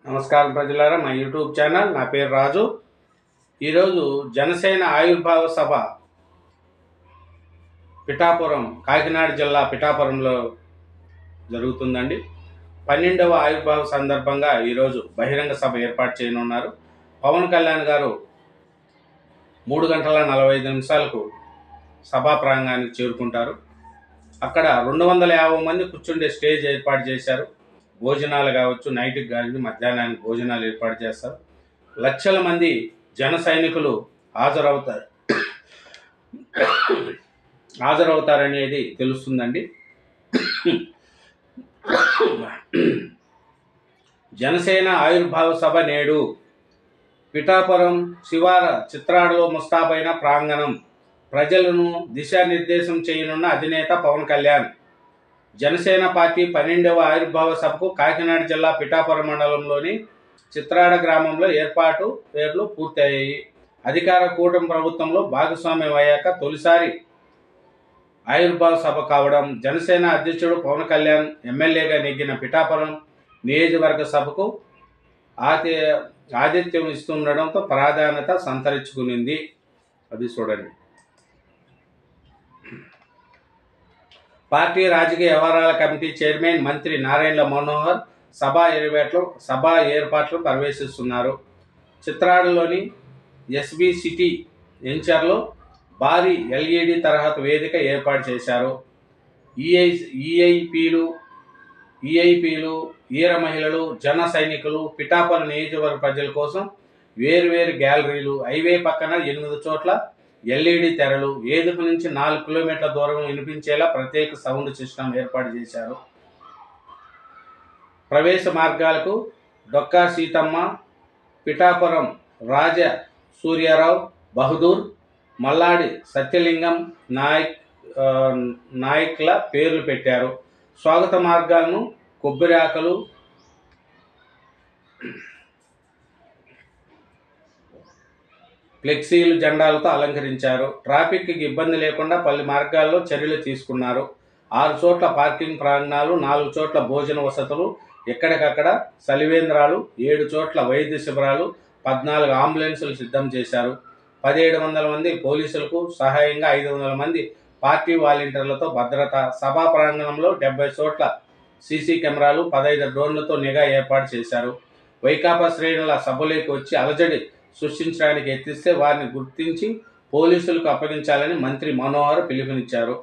నమస్కారం ప్రజలారా, మా యూట్యూబ్ ఛానల్. నా పేరు రాజు. ఈరోజు జనసేన ఆవిర్భావ సభ పిఠాపురం, కాకినాడ జిల్లా పిఠాపురంలో జరుగుతుందండి. 12వ ఆవిర్భావ సందర్భంగా ఈరోజు బహిరంగ సభ ఏర్పాటు చేయనున్నారు. పవన్ కళ్యాణ్ గారు 3:45 సభా ప్రాంగణానికి చేరుకుంటారు. అక్కడ 250 మంది కూర్చుండే స్టేజ్ ఏర్పాటు చేశారు. భోజనాలు కావచ్చు, నైట్కి కానీ మధ్యాహ్నానికి భోజనాలు ఏర్పాటు చేస్తారు. లక్షల మంది జన సైనికులు హాజరవుతారనేది తెలుస్తుందండి. జనసేన ఆవిర్భావ సభ నేడు పిఠాపురం శివార చిత్రాడలో ముస్తాబైన ప్రాంగణం. ప్రజలను దిశానిర్దేశం చేయనున్న అధినేత పవన్ కళ్యాణ్. జనసేన పార్టీ 12వ ఆవిర్భావ సభకు కాకినాడ జిల్లా పిఠాపురం మండలంలోని చిత్రాడ గ్రామంలో పేర్లు పూర్తయ్యాయి. అధికార కూటమి ప్రభుత్వంలో భాగస్వామ్యం అయ్యాక తొలిసారి ఆవిర్భావ సభ కావడం. జనసేన అధ్యక్షుడు పవన్ కళ్యాణ్ ఎమ్మెల్యేగా నెగ్గిన పిఠాపురం నియోజకవర్గ సభకు ఆతిథ్యం ఇస్తుండడంతో ప్రాధాన్యత సంతరించుకునింది. అది చూడండి. పార్టీ రాజకీయ వ్యవహారాల కమిటీ చైర్మన్ మంత్రి నారాయణ మనోహర్ సభా ఏర్పాట్లు పర్యవేక్షిస్తున్నారు. చిత్రాడలోని ఎస్బీ సిటీ వెంచర్లో భారీ ఎల్ఈడి తరహా వేదిక ఏర్పాటు చేశారు. ఈఐపీలు, ఈర మహిళలు, జన సైనికులు, పిఠాపురం నియోజకవర్గ ప్రజల కోసం వేరువేరు గ్యాలరీలు, హైవే పక్కన 8 చోట్ల ఎల్ఈడి తెరలు, వేదిక నుంచి 4 కిలోమీటర్ల దూరం వినిపించేలా ప్రత్యేక సౌండ్ సిస్టమ్ ఏర్పాటు చేశారు. ప్రవేశ మార్గాలకు డొక్కా సీతమ్మ, పిఠాపురం రాజ సూర్యారావు బహదూర్, మల్లాడి సత్యలింగం నాయక్ల పేర్లు పెట్టారు. స్వాగత మార్గాలను కొబ్బరి ఆకలు, ఫ్లెక్సీలు, జెండాలతో అలంకరించారు. ట్రాఫిక్కి ఇబ్బంది లేకుండా పలు మార్గాల్లో చర్యలు తీసుకున్నారు. 6 చోట్ల పార్కింగ్ ప్రాంగణాలు, 4 చోట్ల భోజన వసతులు, ఎక్కడికక్కడ సలివేంద్రాలు, 7 చోట్ల వైద్య శిబిరాలు, 14 అంబులెన్సులు సిద్ధం చేశారు. 1700 మంది పోలీసులకు సహాయంగా 500 మంది పార్టీ వాలంటీర్లతో భద్రత. సభా ప్రాంగణంలో 70 చోట్ల సీసీ కెమెరాలు, 15 డ్రోన్లతో నిఘా ఏర్పాటు చేశారు. వైకాపా శ్రేణుల సభలోకి వచ్చి అలజడి సృష్టించడానికి యత్నిస్తే వారిని గుర్తించి పోలీసులకు అప్పగించాలని మంత్రి మనోహర్ పిలుపునిచ్చారు.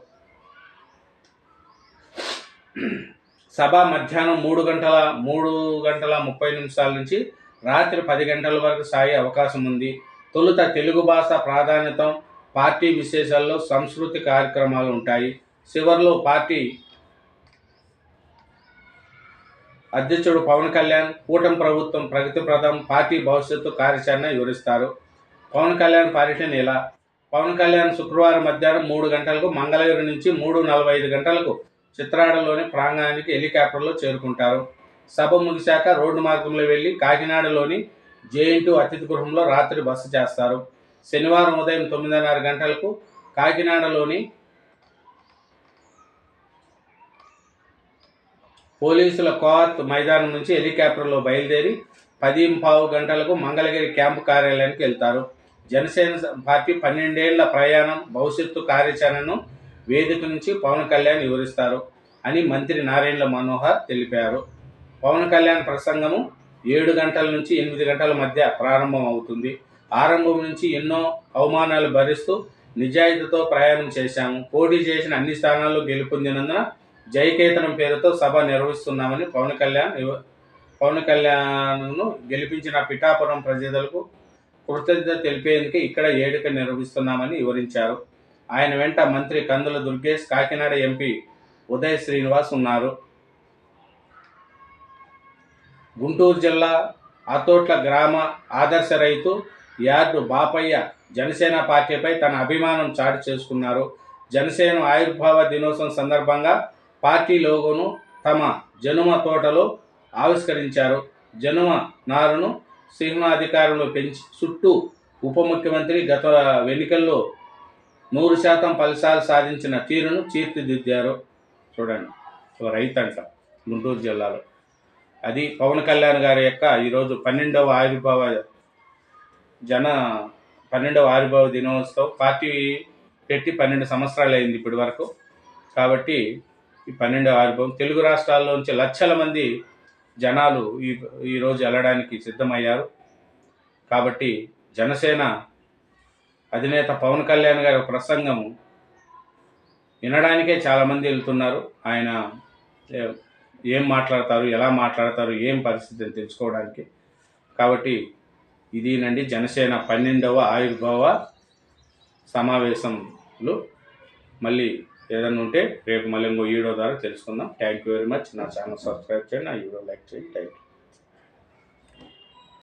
సభ మధ్యాహ్నం 3:30 నుంచి రాత్రి 10 గంటల వరకు సాగే అవకాశం ఉంది. తొలుత తెలుగు భాష ప్రాధాన్యతం, పార్టీ విశేషాల్లో సంస్కృతి కార్యక్రమాలు ఉంటాయి. చివరిలో పార్టీ అధ్యక్షుడు పవన్ కళ్యాణ్ కూటమి ప్రభుత్వం ప్రగతి ప్రదం, పార్టీ భవిష్యత్తు కార్యాచరణ వివరిస్తారు. పవన్ కళ్యాణ్ పర్యటన ఇలా: పవన్ కళ్యాణ్ శుక్రవారం మధ్యాహ్నం 3 గంటలకు మంగళగిరి నుంచి 3:45 గంటలకు చిత్రాడలోని ప్రాంగణానికి హెలికాప్టర్లో చేరుకుంటారు. సభ ముగిశాక రోడ్డు మార్గంలో వెళ్లి కాకినాడలోని జేఎన్టీ అతిథి గృహంలో రాత్రి బస చేస్తారు. శనివారం ఉదయం 9:30 గంటలకు కాకినాడలోని పోలీసుల కోర్ట్ మైదానం నుంచి హెలికాప్టర్లో బయలుదేరి 10:15 గంటలకు మంగళగిరి క్యాంపు కార్యాలయానికి వెళ్తారు. జనసేన పార్టీ 12 ఏళ్ల ప్రయాణం, భవిష్యత్తు కార్యాచరణను వేదిక నుంచి పవన్ కళ్యాణ్ వివరిస్తారు అని మంత్రి నారాయణ మనోహర్ తెలిపారు. పవన్ కళ్యాణ్ ప్రసంగము 7 గంటల నుంచి 8 గంటల మధ్య ప్రారంభం అవుతుంది. ఆరంభం నుంచి ఎన్నో అవమానాలు భరిస్తూ నిజాయితీతో ప్రయాణం చేశాము. పోటీ చేసిన అన్ని స్థానాల్లో గెలుపొందినందున జయకేతనం పేరుతో సభ నిర్వహిస్తున్నామని పవన్ కళ్యాణ్ను గెలిపించిన పిఠాపురం ప్రజలకు కృతజ్ఞత తెలిపేందుకు ఇక్కడ వేడుక నిర్వహిస్తున్నామని వివరించారు. ఆయన వెంట మంత్రి కందుల దుర్గేష్, కాకినాడ ఎంపీ ఉదయ్ శ్రీనివాస్ ఉన్నారు. గుంటూరు జిల్లా ఆతోట్ల గ్రామ ఆదర్శ రైతు యార్డు బాపయ్య జనసేన పార్టీపై తన అభిమానం చాటు చేసుకున్నారు. జనసేన ఆవిర్భావ దినోత్సవం సందర్భంగా పార్టీ లోగోను తమ జనుమ తోటలో ఆవిష్కరించారు. జనుమ నారును సింహాధికారంలో పెంచి చుట్టూ ఉప ముఖ్యమంత్రి గత ఎన్నికల్లో 100% ఫలితాలు సాధించిన తీరును తీర్చిదిద్దారు. చూడండి, రైతు అంట గుంటూరు జిల్లాలో. అది పవన్ కళ్యాణ్ గారి యొక్క ఈరోజు 12వ ఆవిర్భావ దినోత్సవం. పార్టీ పెట్టి 12 సంవత్సరాలు అయింది ఇప్పటి వరకు. కాబట్టి ఈ 12వ ఆవిర్భావం తెలుగు రాష్ట్రాల్లోంచి లక్షల మంది జనాలు ఈరోజు వెళ్ళడానికి సిద్ధమయ్యారు. కాబట్టి జనసేన అధినేత పవన్ కళ్యాణ్ గారి ప్రసంగము వినడానికే చాలామంది వెళ్తున్నారు. ఆయన ఏం మాట్లాడతారు, ఎలా మాట్లాడతారు, ఏం పరిస్థితి అని తెలుసుకోవడానికి. కాబట్టి ఇదేనండి జనసేన 12వ ఆవిర్భావ సమావేశంలో. మళ్ళీ ఏదైనా ఉంటే రేపు మళ్ళీ ఇంకో వీడియో ద్వారా తెలుసుకుందాం. Thank you very much. నా ఛానల్ సబ్స్క్రైబ్ చేయండి, నా వీడియో లైక్ చేయండి. Thank you.